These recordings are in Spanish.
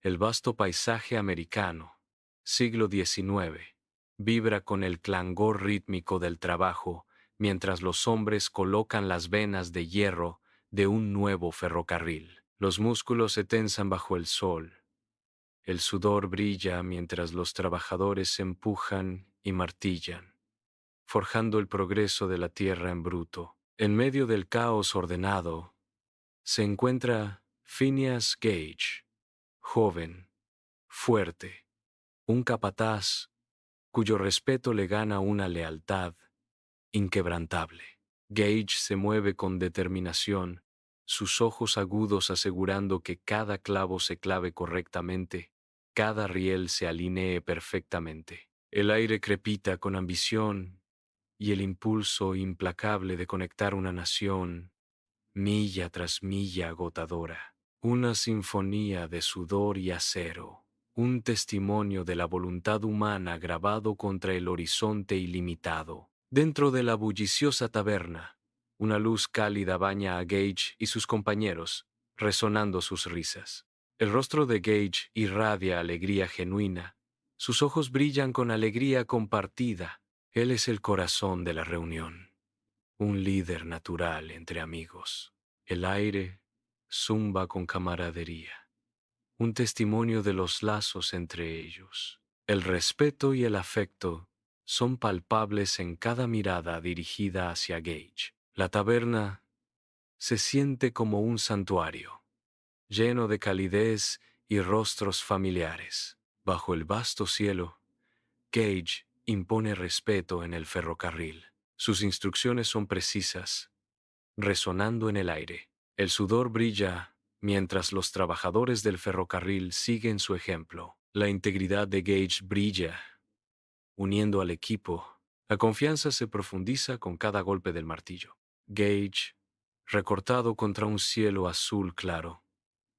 El vasto paisaje americano, siglo XIX, vibra con el clangor rítmico del trabajo mientras los hombres colocan las venas de hierro de un nuevo ferrocarril. Los músculos se tensan bajo el sol. El sudor brilla mientras los trabajadores empujan y martillan, forjando el progreso de la tierra en bruto. En medio del caos ordenado, se encuentra Phineas Gage, joven, fuerte, un capataz cuyo respeto le gana una lealtad inquebrantable. Gage se mueve con determinación, sus ojos agudos asegurando que cada clavo se clave correctamente, cada riel se alinee perfectamente. El aire crepita con ambición y el impulso implacable de conectar una nación, milla tras milla agotadora. Una sinfonía de sudor y acero, un testimonio de la voluntad humana grabado contra el horizonte ilimitado. Dentro de la bulliciosa taberna, una luz cálida baña a Gage y sus compañeros, resonando sus risas. El rostro de Gage irradia alegría genuina, sus ojos brillan con alegría compartida. Él es el corazón de la reunión, un líder natural entre amigos. El aire zumba con camaradería, un testimonio de los lazos entre ellos. El respeto y el afecto son palpables en cada mirada dirigida hacia Gage. La taberna se siente como un santuario, lleno de calidez y rostros familiares. Bajo el vasto cielo, Gage impone respeto en el ferrocarril. Sus instrucciones son precisas, resonando en el aire. El sudor brilla mientras los trabajadores del ferrocarril siguen su ejemplo. La integridad de Gage brilla, uniendo al equipo. La confianza se profundiza con cada golpe del martillo. Gage, recortado contra un cielo azul claro,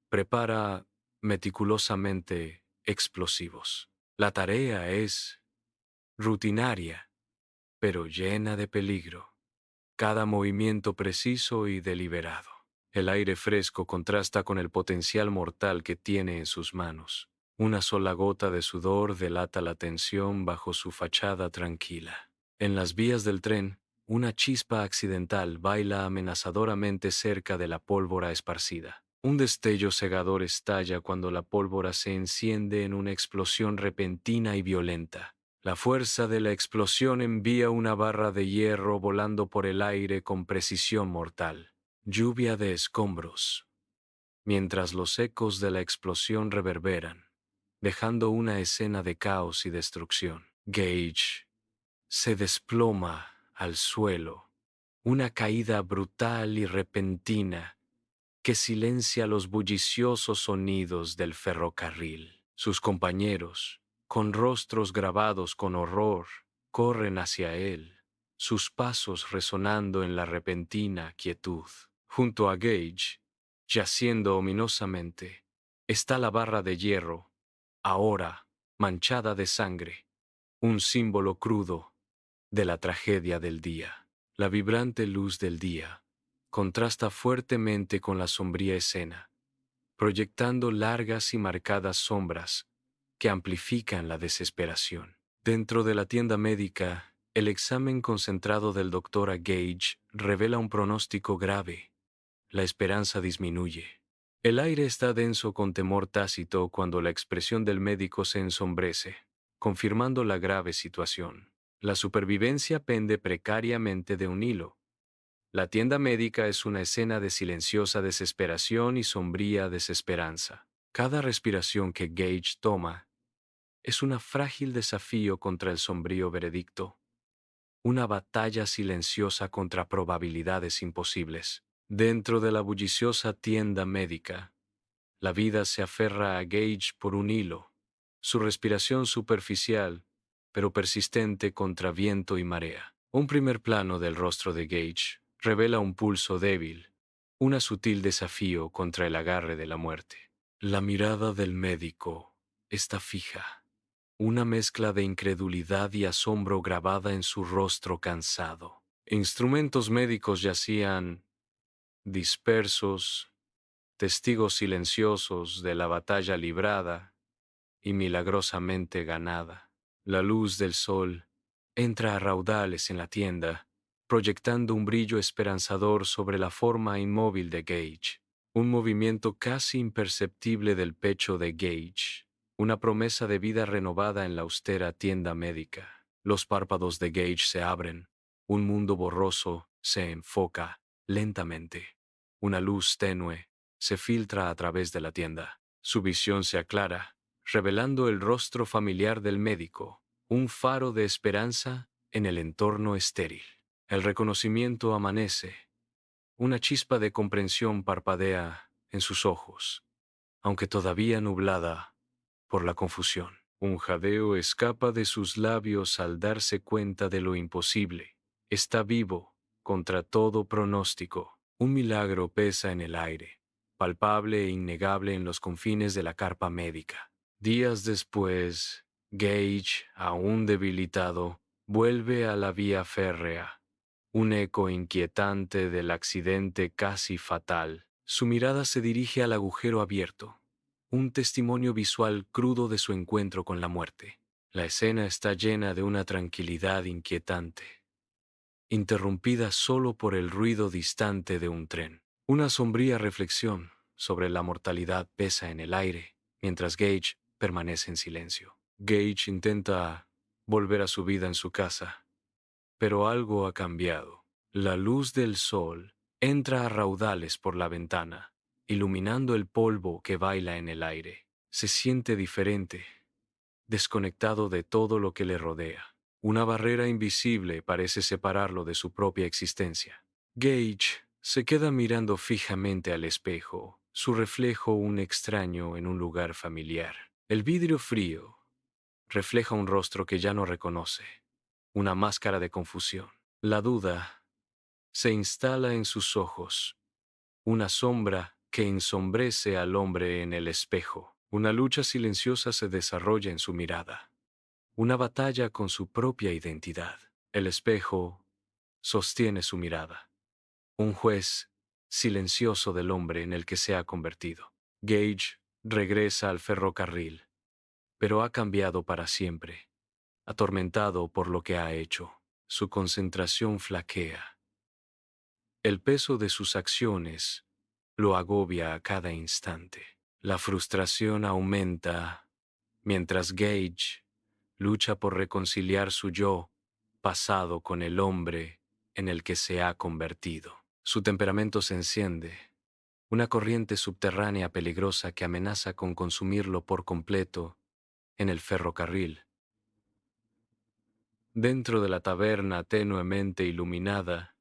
prepara meticulosamente explosivos. La tarea es rutinaria, pero llena de peligro. Cada movimiento preciso y deliberado. El aire fresco contrasta con el potencial mortal que tiene en sus manos. Una sola gota de sudor delata la tensión bajo su fachada tranquila. En las vías del tren, una chispa accidental baila amenazadoramente cerca de la pólvora esparcida. Un destello cegador estalla cuando la pólvora se enciende en una explosión repentina y violenta. La fuerza de la explosión envía una barra de hierro volando por el aire con precisión mortal. Lluvia de escombros, mientras los ecos de la explosión reverberan, dejando una escena de caos y destrucción. Gage se desploma al suelo, una caída brutal y repentina que silencia los bulliciosos sonidos del ferrocarril. Sus compañeros, con rostros grabados con horror, corren hacia él, sus pasos resonando en la repentina quietud. Junto a Gage, yaciendo ominosamente, está la barra de hierro, ahora manchada de sangre, un símbolo crudo de la tragedia del día. La vibrante luz del día contrasta fuertemente con la sombría escena, proyectando largas y marcadas sombras que amplifican la desesperación. Dentro de la tienda médica, el examen concentrado del doctor Gage revela un pronóstico grave. La esperanza disminuye. El aire está denso con temor tácito cuando la expresión del médico se ensombrece, confirmando la grave situación. La supervivencia pende precariamente de un hilo. La tienda médica es una escena de silenciosa desesperación y sombría desesperanza. Cada respiración que Gage toma es un frágil desafío contra el sombrío veredicto, una batalla silenciosa contra probabilidades imposibles. Dentro de la bulliciosa tienda médica, la vida se aferra a Gage por un hilo, su respiración superficial, pero persistente contra viento y marea. Un primer plano del rostro de Gage revela un pulso débil, un sutil desafío contra el agarre de la muerte. La mirada del médico está fija, una mezcla de incredulidad y asombro grabada en su rostro cansado. Instrumentos médicos yacían dispersos, testigos silenciosos de la batalla librada y milagrosamente ganada. La luz del sol entra a raudales en la tienda, proyectando un brillo esperanzador sobre la forma inmóvil de Gage. Un movimiento casi imperceptible del pecho de Gage, una promesa de vida renovada en la austera tienda médica. Los párpados de Gage se abren, un mundo borroso se enfoca lentamente. Una luz tenue se filtra a través de la tienda. Su visión se aclara, revelando el rostro familiar del médico, un faro de esperanza en el entorno estéril. El reconocimiento amanece. Una chispa de comprensión parpadea en sus ojos, aunque todavía nublada por la confusión. Un jadeo escapa de sus labios al darse cuenta de lo imposible. Está vivo contra todo pronóstico. Un milagro pesa en el aire, palpable e innegable en los confines de la carpa médica. Días después, Gage, aún debilitado, vuelve a la vía férrea. Un eco inquietante del accidente casi fatal. Su mirada se dirige al agujero abierto, un testimonio visual crudo de su encuentro con la muerte. La escena está llena de una tranquilidad inquietante, interrumpida solo por el ruido distante de un tren. Una sombría reflexión sobre la mortalidad pesa en el aire, mientras Gage permanece en silencio. Gage intenta volver a su vida en su casa, pero algo ha cambiado. La luz del sol entra a raudales por la ventana, iluminando el polvo que baila en el aire. Se siente diferente, desconectado de todo lo que le rodea. Una barrera invisible parece separarlo de su propia existencia. Gage se queda mirando fijamente al espejo, su reflejo un extraño en un lugar familiar. El vidrio frío refleja un rostro que ya no reconoce, una máscara de confusión. La duda se instala en sus ojos, una sombra que ensombrece al hombre en el espejo. Una lucha silenciosa se desarrolla en su mirada, una batalla con su propia identidad. El espejo sostiene su mirada, un juez silencioso del hombre en el que se ha convertido. Gage regresa al ferrocarril, pero ha cambiado para siempre, atormentado por lo que ha hecho. Su concentración flaquea. El peso de sus acciones lo agobia a cada instante. La frustración aumenta mientras Gage lucha por reconciliar su yo pasado con el hombre en el que se ha convertido. Su temperamento se enciende, una corriente subterránea peligrosa que amenaza con consumirlo por completo en el ferrocarril. Dentro de la taberna tenuemente iluminada,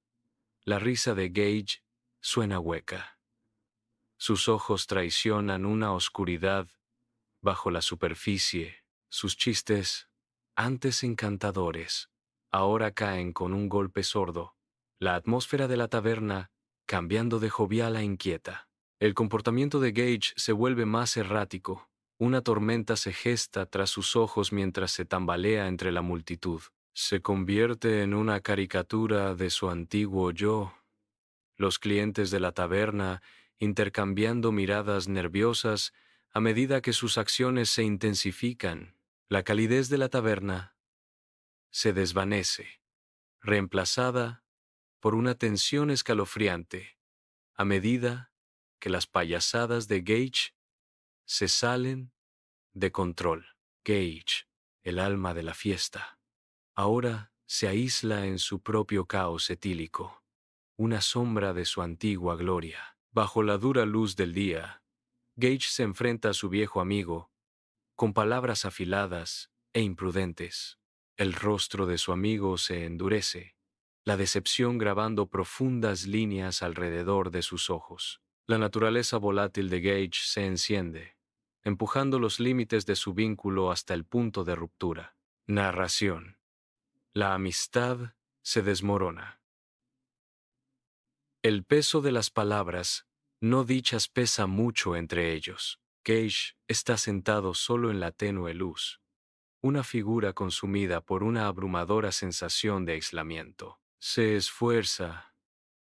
la risa de Gage suena hueca. Sus ojos traicionan una oscuridad bajo la superficie. Sus chistes, antes encantadores, ahora caen con un golpe sordo. La atmósfera de la taberna cambiando de jovial a inquieta. El comportamiento de Gage se vuelve más errático. Una tormenta se gesta tras sus ojos mientras se tambalea entre la multitud. Se convierte en una caricatura de su antiguo yo. Los clientes de la taberna intercambiando miradas nerviosas a medida que sus acciones se intensifican. La calidez de la taberna se desvanece, reemplazada por una tensión escalofriante, a medida que las payasadas de Gage se salen de control. Gage, el alma de la fiesta, ahora se aísla en su propio caos etílico, una sombra de su antigua gloria. Bajo la dura luz del día, Gage se enfrenta a su viejo amigo, con palabras afiladas e imprudentes. El rostro de su amigo se endurece, la decepción grabando profundas líneas alrededor de sus ojos. La naturaleza volátil de Gage se enciende, empujando los límites de su vínculo hasta el punto de ruptura. Narración. La amistad se desmorona. El peso de las palabras no dichas pesa mucho entre ellos. Gage está sentado solo en la tenue luz, una figura consumida por una abrumadora sensación de aislamiento. Se esfuerza,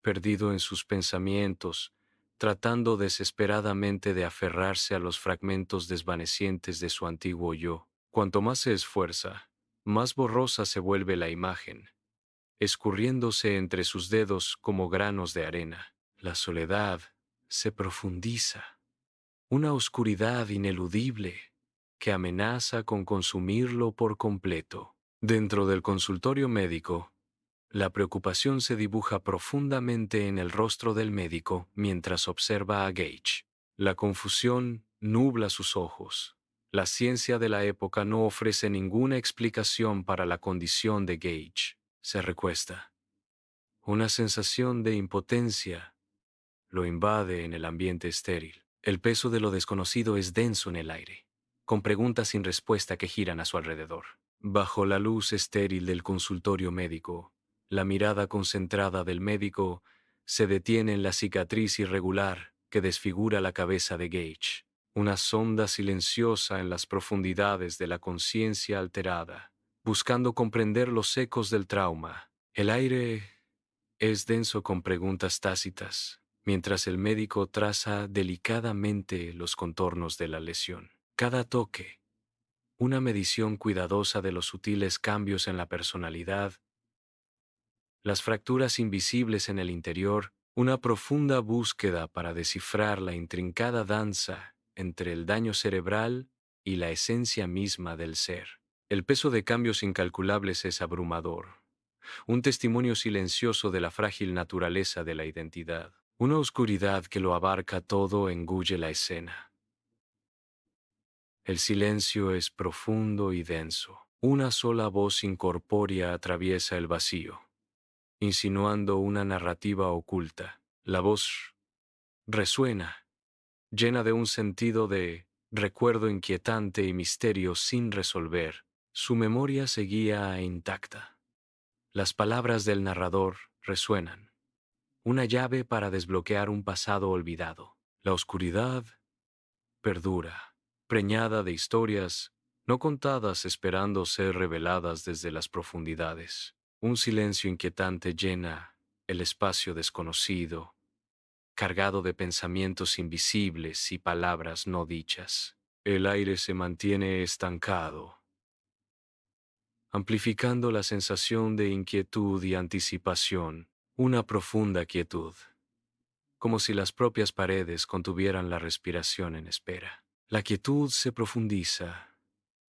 perdido en sus pensamientos, tratando desesperadamente de aferrarse a los fragmentos desvanecientes de su antiguo yo. Cuanto más se esfuerza, más borrosa se vuelve la imagen, escurriéndose entre sus dedos como granos de arena. La soledad se profundiza, una oscuridad ineludible que amenaza con consumirlo por completo. Dentro del consultorio médico, la preocupación se dibuja profundamente en el rostro del médico mientras observa a Gage. La confusión nubla sus ojos. La ciencia de la época no ofrece ninguna explicación para la condición de Gage. Se recuesta. Una sensación de impotencia lo invade en el ambiente estéril. El peso de lo desconocido es denso en el aire, con preguntas sin respuesta que giran a su alrededor. Bajo la luz estéril del consultorio médico, la mirada concentrada del médico se detiene en la cicatriz irregular que desfigura la cabeza de Gage, una sonda silenciosa en las profundidades de la conciencia alterada, buscando comprender los ecos del trauma. El aire es denso con preguntas tácitas, mientras el médico traza delicadamente los contornos de la lesión. Cada toque, una medición cuidadosa de los sutiles cambios en la personalidad, las fracturas invisibles en el interior, una profunda búsqueda para descifrar la intrincada danza entre el daño cerebral y la esencia misma del ser. El peso de cambios incalculables es abrumador, un testimonio silencioso de la frágil naturaleza de la identidad. Una oscuridad que lo abarca todo engulle la escena. El silencio es profundo y denso. Una sola voz incorpórea atraviesa el vacío, insinuando una narrativa oculta. La voz resuena, llena de un sentido de recuerdo inquietante y misterio sin resolver. Su memoria seguía intacta. Las palabras del narrador resuenan, una llave para desbloquear un pasado olvidado. La oscuridad perdura, preñada de historias no contadas esperando ser reveladas desde las profundidades. Un silencio inquietante llena el espacio desconocido, cargado de pensamientos invisibles y palabras no dichas. El aire se mantiene estancado, amplificando la sensación de inquietud y anticipación, una profunda quietud, como si las propias paredes contuvieran la respiración en espera. La quietud se profundiza,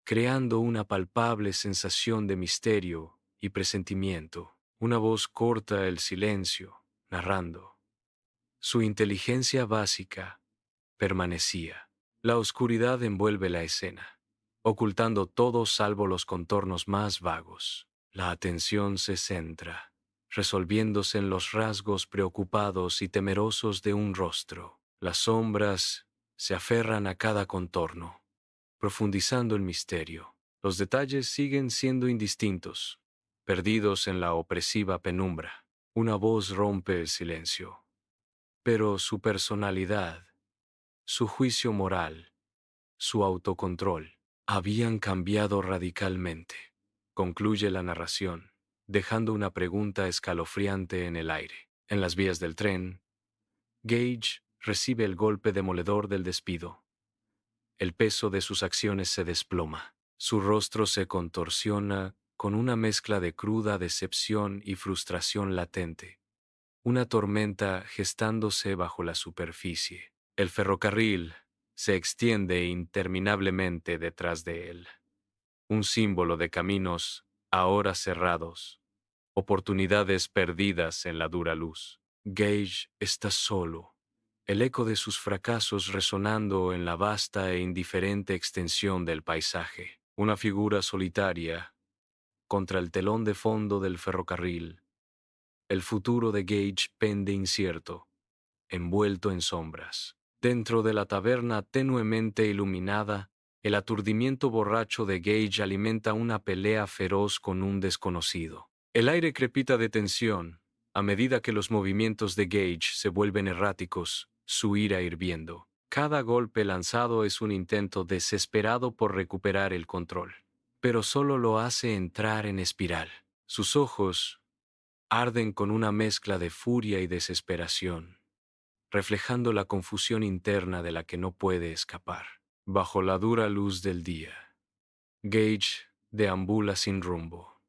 creando una palpable sensación de misterio y presentimiento. Una voz corta el silencio, narrando. Su inteligencia básica permanecía. La oscuridad envuelve la escena, ocultando todo salvo los contornos más vagos. La atención se centra, resolviéndose en los rasgos preocupados y temerosos de un rostro. Las sombras se aferran a cada contorno, profundizando el misterio. Los detalles siguen siendo indistintos, perdidos en la opresiva penumbra. Una voz rompe el silencio, pero su personalidad, su juicio moral, su autocontrol, habían cambiado radicalmente. Concluye la narración, dejando una pregunta escalofriante en el aire. En las vías del tren, Gage recibe el golpe demoledor del despido. El peso de sus acciones se desploma. Su rostro se contorsiona con una mezcla de cruda decepción y frustración latente. Una tormenta gestándose bajo la superficie. El ferrocarril se extiende interminablemente detrás de él. Un símbolo de caminos ahora cerrados, oportunidades perdidas en la dura luz. Gage está solo, el eco de sus fracasos resonando en la vasta e indiferente extensión del paisaje. Una figura solitaria contra el telón de fondo del ferrocarril. El futuro de Gage pende incierto, envuelto en sombras. Dentro de la taberna tenuemente iluminada, el aturdimiento borracho de Gage alimenta una pelea feroz con un desconocido. El aire crepita de tensión, a medida que los movimientos de Gage se vuelven erráticos, su ira hirviendo. Cada golpe lanzado es un intento desesperado por recuperar el control, pero solo lo hace entrar en espiral. Sus ojos arden con una mezcla de furia y desesperación, reflejando la confusión interna de la que no puede escapar. Bajo la dura luz del día, Gage deambula sin rumbo.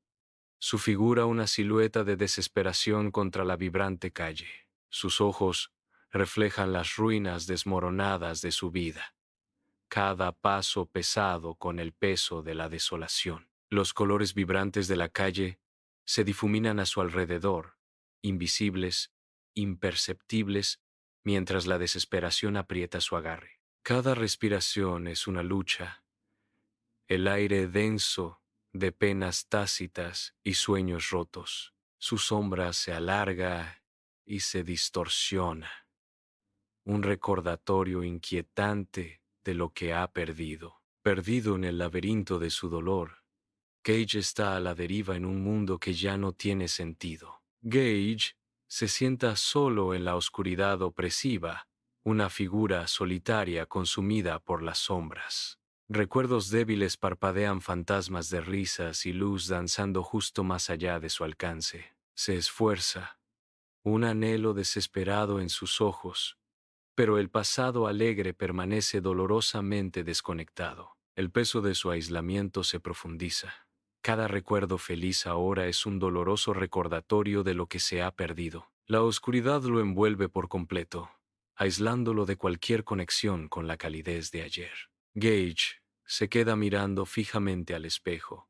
Su figura una silueta de desesperación contra la vibrante calle. Sus ojos reflejan las ruinas desmoronadas de su vida, cada paso pesado con el peso de la desolación. Los colores vibrantes de la calle se difuminan a su alrededor, invisibles, imperceptibles, mientras la desesperación aprieta su agarre. Cada respiración es una lucha, el aire denso de penas tácitas y sueños rotos. Su sombra se alarga y se distorsiona, un recordatorio inquietante de lo que ha perdido. Perdido en el laberinto de su dolor, Gage está a la deriva en un mundo que ya no tiene sentido. Gage se sienta solo en la oscuridad opresiva, una figura solitaria consumida por las sombras. Recuerdos débiles parpadean fantasmas de risas y luz danzando justo más allá de su alcance. Se esfuerza, un anhelo desesperado en sus ojos, pero el pasado alegre permanece dolorosamente desconectado. El peso de su aislamiento se profundiza. Cada recuerdo feliz ahora es un doloroso recordatorio de lo que se ha perdido. La oscuridad lo envuelve por completo, aislándolo de cualquier conexión con la calidez de ayer. Gage se queda mirando fijamente al espejo.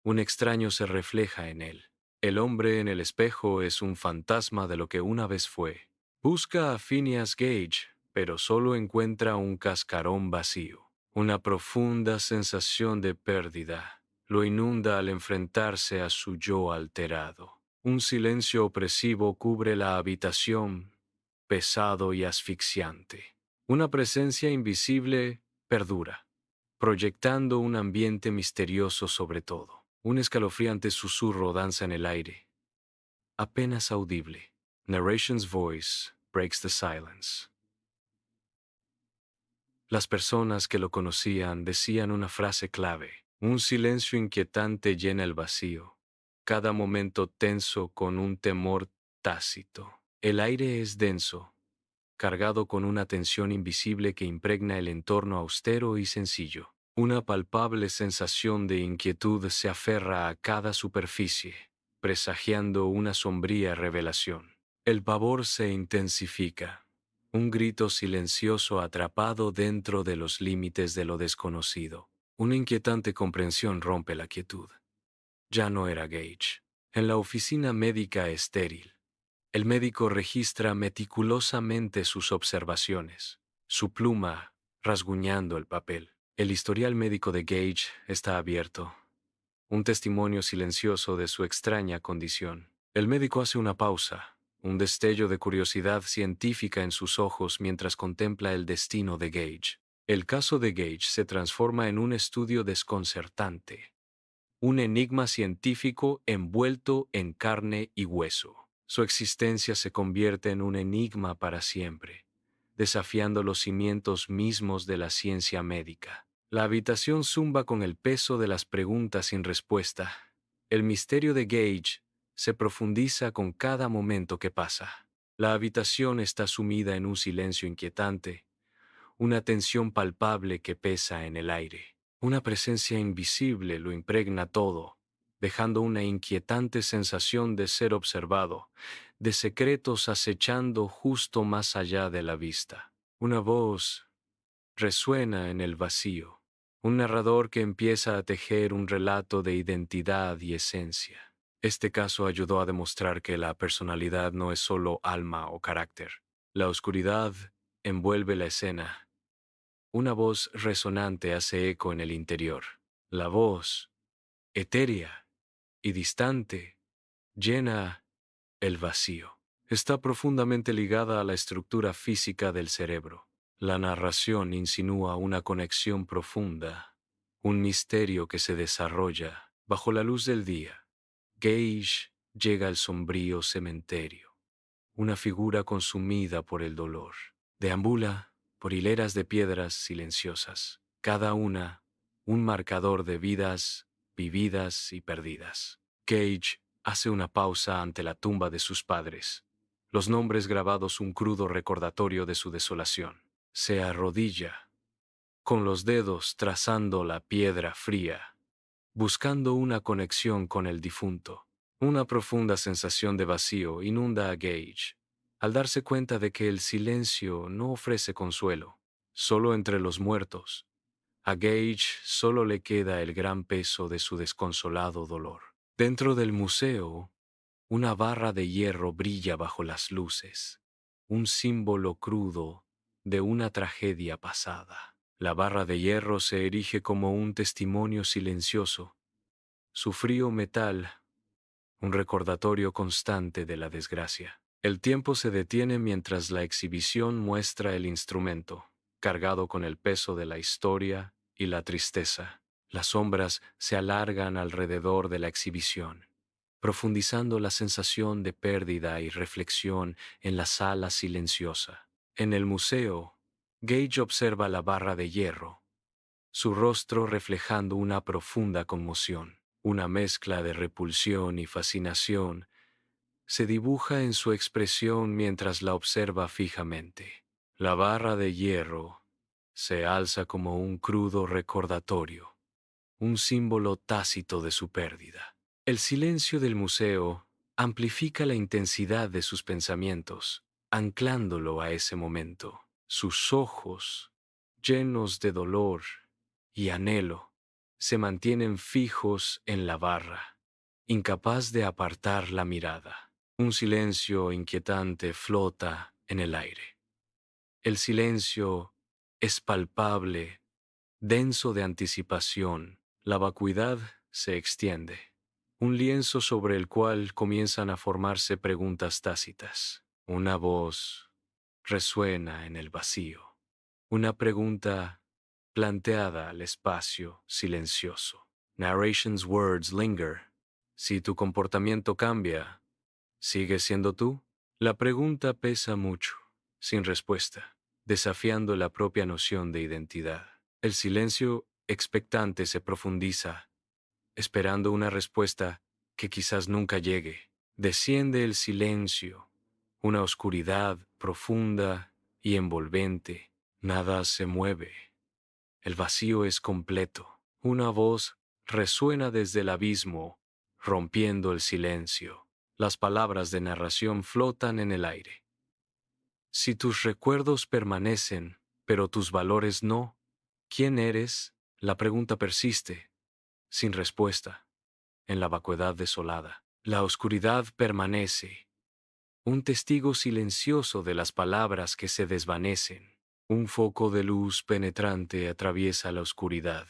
Un extraño se refleja en él. El hombre en el espejo es un fantasma de lo que una vez fue. Busca a Phineas Gage, pero solo encuentra un cascarón vacío. Una profunda sensación de pérdida lo inunda al enfrentarse a su yo alterado. Un silencio opresivo cubre la habitación, pesado y asfixiante. Una presencia invisible perdura, proyectando un ambiente misterioso sobre todo. Un escalofriante susurro danza en el aire, apenas audible. Narration's voice breaks the silence. Las personas que lo conocían decían una frase clave. Un silencio inquietante llena el vacío, cada momento tenso con un temor tácito. El aire es denso, cargado con una tensión invisible que impregna el entorno austero y sencillo. Una palpable sensación de inquietud se aferra a cada superficie, presagiando una sombría revelación. El pavor se intensifica, un grito silencioso atrapado dentro de los límites de lo desconocido. Una inquietante comprensión rompe la quietud. Ya no era Gage. En la oficina médica estéril, el médico registra meticulosamente sus observaciones, su pluma rasguñando el papel. El historial médico de Gage está abierto, un testimonio silencioso de su extraña condición. El médico hace una pausa, un destello de curiosidad científica en sus ojos mientras contempla el destino de Gage. El caso de Gage se transforma en un estudio desconcertante, un enigma científico envuelto en carne y hueso. Su existencia se convierte en un enigma para siempre, desafiando los cimientos mismos de la ciencia médica. La habitación zumba con el peso de las preguntas sin respuesta. El misterio de Gage se profundiza con cada momento que pasa. La habitación está sumida en un silencio inquietante, una tensión palpable que pesa en el aire. Una presencia invisible lo impregna todo, dejando una inquietante sensación de ser observado, de secretos acechando justo más allá de la vista. Una voz resuena en el vacío, un narrador que empieza a tejer un relato de identidad y esencia. Este caso ayudó a demostrar que la personalidad no es solo alma o carácter. La oscuridad envuelve la escena. Una voz resonante hace eco en el interior. La voz, etérea y distante, llena el vacío. Está profundamente ligada a la estructura física del cerebro. La narración insinúa una conexión profunda, un misterio que se desarrolla bajo la luz del día. Gage llega al sombrío cementerio, una figura consumida por el dolor. Deambula por hileras de piedras silenciosas, cada una un marcador de vidas vividas y perdidas. Gage hace una pausa ante la tumba de sus padres, los nombres grabados un crudo recordatorio de su desolación. Se arrodilla, con los dedos trazando la piedra fría, buscando una conexión con el difunto. Una profunda sensación de vacío inunda a Gage, al darse cuenta de que el silencio no ofrece consuelo. Solo entre los muertos, a Gage solo le queda el gran peso de su desconsolado dolor. Dentro del museo, una barra de hierro brilla bajo las luces, un símbolo crudo de una tragedia pasada. La barra de hierro se erige como un testimonio silencioso, su frío metal, un recordatorio constante de la desgracia. El tiempo se detiene mientras la exhibición muestra el instrumento, cargado con el peso de la historia y la tristeza. Las sombras se alargan alrededor de la exhibición, profundizando la sensación de pérdida y reflexión en la sala silenciosa. En el museo, Gage observa la barra de hierro, su rostro reflejando una profunda conmoción. Una mezcla de repulsión y fascinación se dibuja en su expresión mientras la observa fijamente. La barra de hierro se alza como un crudo recordatorio, un símbolo tácito de su pérdida. El silencio del museo amplifica la intensidad de sus pensamientos, anclándolo a ese momento. Sus ojos, llenos de dolor y anhelo, se mantienen fijos en la barra, incapaz de apartar la mirada. Un silencio inquietante flota en el aire. El silencio es palpable, denso de anticipación. La vacuidad se extiende. Un lienzo sobre el cual comienzan a formarse preguntas tácitas. Una voz resuena en el vacío. Una pregunta planteada al espacio silencioso. Narration's words linger. Si tu comportamiento cambia, ¿sigues siendo tú? La pregunta pesa mucho, sin respuesta, desafiando la propia noción de identidad. El silencio expectante se profundiza, esperando una respuesta que quizás nunca llegue. Desciende el silencio, una oscuridad profunda y envolvente. Nada se mueve. El vacío es completo. Una voz resuena desde el abismo, rompiendo el silencio. Las palabras de narración flotan en el aire. Si tus recuerdos permanecen, pero tus valores no, ¿quién eres? La pregunta persiste, sin respuesta, en la vacuidad desolada. La oscuridad permanece, un testigo silencioso de las palabras que se desvanecen. Un foco de luz penetrante atraviesa la oscuridad,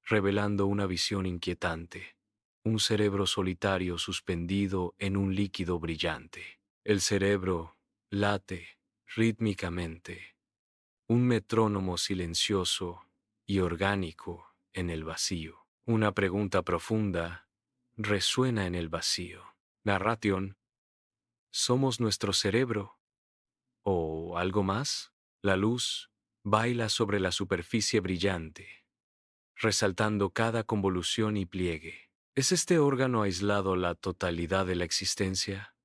revelando una visión inquietante. Un cerebro solitario suspendido en un líquido brillante. El cerebro late rítmicamente, un metrónomo silencioso y orgánico en el vacío. Una pregunta profunda resuena en el vacío. Narration: ¿somos nuestro cerebro? ¿O algo más? La luz baila sobre la superficie brillante, resaltando cada convolución y pliegue. ¿Es este órgano aislado la totalidad de la existencia?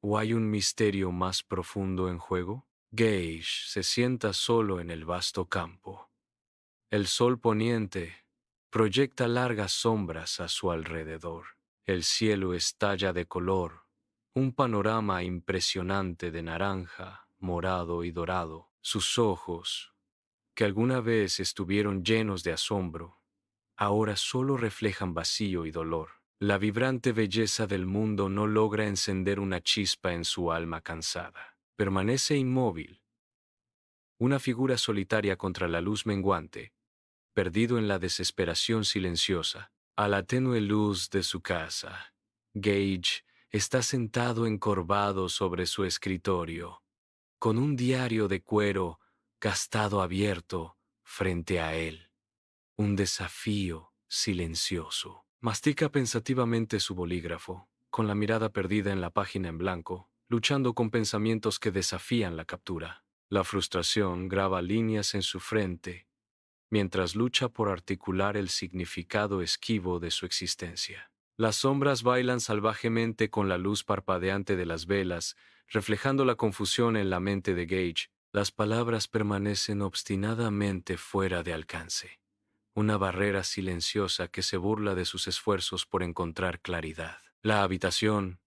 ¿O hay un misterio más profundo en juego? Gage se sienta solo en el vasto campo. El sol poniente proyecta largas sombras a su alrededor. El cielo estalla de color, un panorama impresionante de naranja, morado y dorado. Sus ojos, que alguna vez estuvieron llenos de asombro, ahora solo reflejan vacío y dolor. La vibrante belleza del mundo no logra encender una chispa en su alma cansada. Permanece inmóvil, una figura solitaria contra la luz menguante, perdido en la desesperación silenciosa. A la tenue luz de su casa, Gage está sentado encorvado sobre su escritorio, con un diario de cuero gastado abierto frente a él. Un desafío silencioso. Mastica pensativamente su bolígrafo, con la mirada perdida en la página en blanco, luchando con pensamientos que desafían la captura. La frustración graba líneas en su frente, mientras lucha por articular el significado esquivo de su existencia. Las sombras bailan salvajemente con la luz parpadeante de las velas, reflejando la confusión en la mente de Gage. Las palabras permanecen obstinadamente fuera de alcance. Una barrera silenciosa que se burla de sus esfuerzos por encontrar claridad. La habitación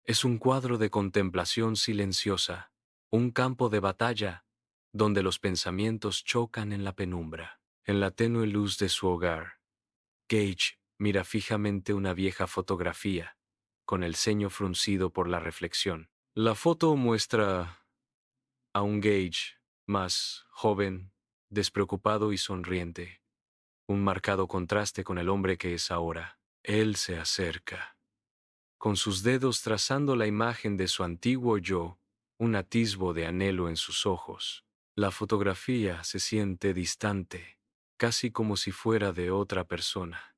es un cuadro de contemplación silenciosa, un campo de batalla donde los pensamientos chocan en la penumbra. En la tenue luz de su hogar, Gage mira fijamente una vieja fotografía, con el ceño fruncido por la reflexión. La foto muestra a un Gage más joven, despreocupado y sonriente, un marcado contraste con el hombre que es ahora. Él se acerca, con sus dedos trazando la imagen de su antiguo yo, un atisbo de anhelo en sus ojos. La fotografía se siente distante, casi como si fuera de otra persona,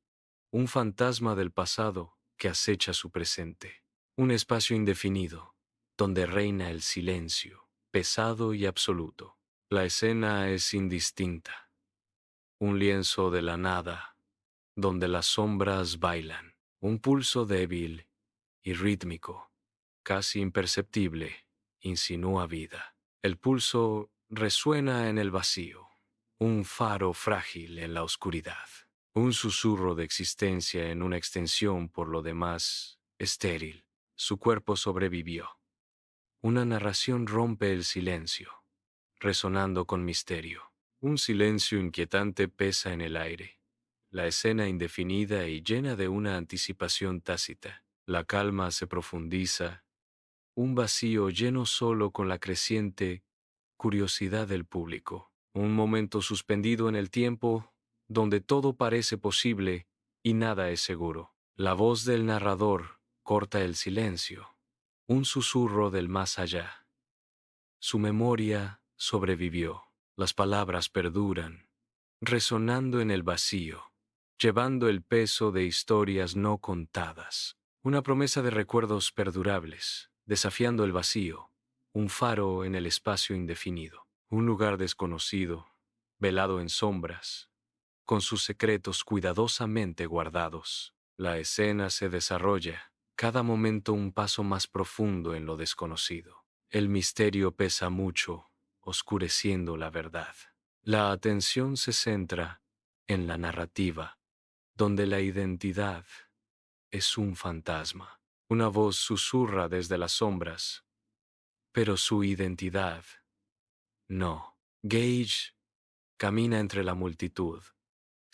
un fantasma del pasado que acecha su presente. Un espacio indefinido, donde reina el silencio, pesado y absoluto. La escena es indistinta, un lienzo de la nada, donde las sombras bailan, un pulso débil y rítmico, casi imperceptible, insinúa vida. El pulso resuena en el vacío, un faro frágil en la oscuridad, un susurro de existencia en una extensión por lo demás estéril. Su cuerpo sobrevivió. Una narración rompe el silencio, resonando con misterio. Un silencio inquietante pesa en el aire. La escena indefinida y llena de una anticipación tácita. La calma se profundiza, un vacío lleno solo con la creciente curiosidad del público. Un momento suspendido en el tiempo donde todo parece posible y nada es seguro. La voz del narrador corta el silencio, un susurro del más allá. Su memoria sobrevivió. Las palabras perduran, resonando en el vacío, llevando el peso de historias no contadas. Una promesa de recuerdos perdurables, desafiando el vacío, un faro en el espacio indefinido, un lugar desconocido, velado en sombras, con sus secretos cuidadosamente guardados. La escena se desarrolla, cada momento un paso más profundo en lo desconocido. El misterio pesa mucho, oscureciendo la verdad. La atención se centra en la narrativa, donde la identidad es un fantasma. Una voz susurra desde las sombras, pero su identidad no. Gage camina entre la multitud,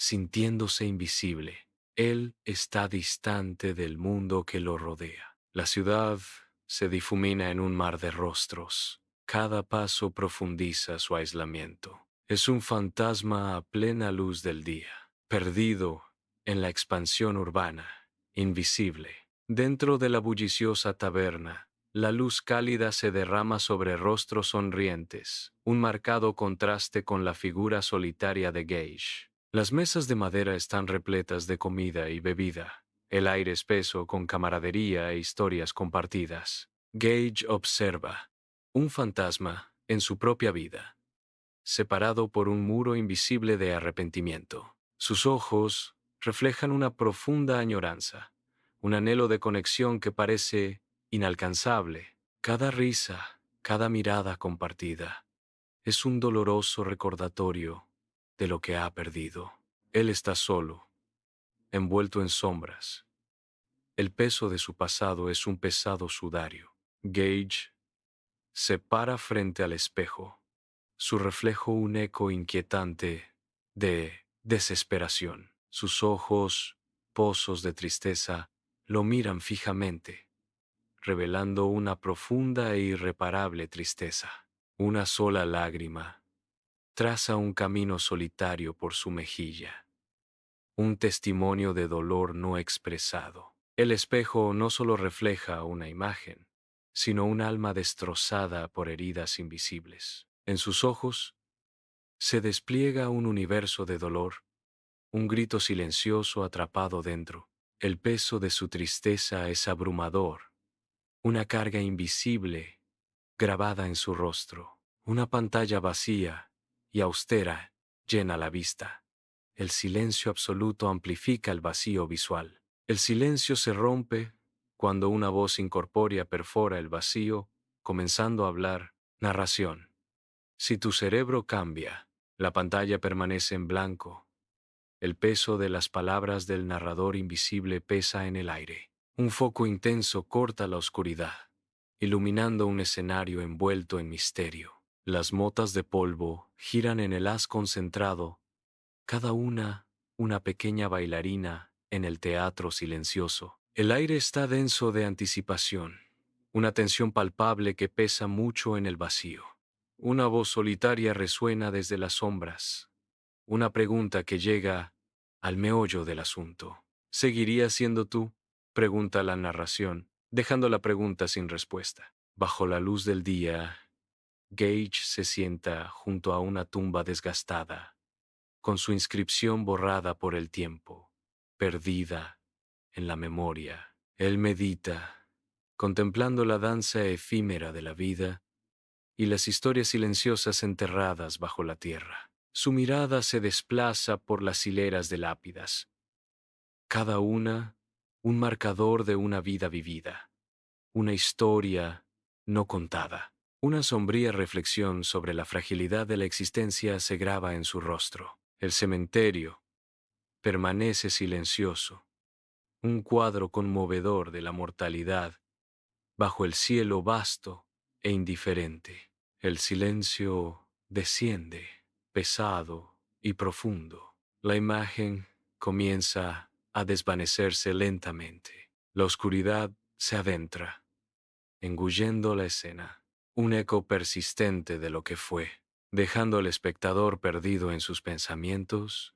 sintiéndose invisible. Él está distante del mundo que lo rodea. La ciudad se difumina en un mar de rostros. Cada paso profundiza su aislamiento. Es un fantasma a plena luz del día, perdido en la expansión urbana, invisible. Dentro de la bulliciosa taberna, la luz cálida se derrama sobre rostros sonrientes, un marcado contraste con la figura solitaria de Gage. Las mesas de madera están repletas de comida y bebida, el aire espeso con camaradería e historias compartidas. Gage observa un fantasma en su propia vida, separado por un muro invisible de arrepentimiento. Sus ojos reflejan una profunda añoranza, un anhelo de conexión que parece inalcanzable. Cada risa, cada mirada compartida, es un doloroso recordatorio de lo que ha perdido. Él está solo, envuelto en sombras. El peso de su pasado es un pesado sudario. Gage se para frente al espejo, su reflejo un eco inquietante de desesperación. Sus ojos, pozos de tristeza, lo miran fijamente, revelando una profunda e irreparable tristeza. Una sola lágrima traza un camino solitario por su mejilla, un testimonio de dolor no expresado. El espejo no solo refleja una imagen, sino un alma destrozada por heridas invisibles. En sus ojos se despliega un universo de dolor, un grito silencioso atrapado dentro. El peso de su tristeza es abrumador, una carga invisible grabada en su rostro. Una pantalla vacía y austera llena la vista. El silencio absoluto amplifica el vacío visual. El silencio se rompe cuando una voz incorpórea perfora el vacío comenzando a hablar. Narración. Si tu cerebro cambia, la pantalla permanece en blanco. El peso de las palabras del narrador invisible pesa en el aire. Un foco intenso corta la oscuridad, iluminando un escenario envuelto en misterio. Las motas de polvo giran en el haz concentrado, cada una pequeña bailarina en el teatro silencioso. El aire está denso de anticipación, una tensión palpable que pesa mucho en el vacío. Una voz solitaria resuena desde las sombras, una pregunta que llega al meollo del asunto. ¿Seguirías siendo tú? Pregunta la narración, dejando la pregunta sin respuesta. Bajo la luz del día, Gage se sienta junto a una tumba desgastada, con su inscripción borrada por el tiempo, perdida en la memoria. Él medita, contemplando la danza efímera de la vida y las historias silenciosas enterradas bajo la tierra. Su mirada se desplaza por las hileras de lápidas, cada una un marcador de una vida vivida, una historia no contada. Una sombría reflexión sobre la fragilidad de la existencia se graba en su rostro. El cementerio permanece silencioso, un cuadro conmovedor de la mortalidad bajo el cielo vasto e indiferente. El silencio desciende, pesado y profundo. La imagen comienza a desvanecerse lentamente. La oscuridad se adentra, engullendo la escena, un eco persistente de lo que fue, dejando al espectador perdido en sus pensamientos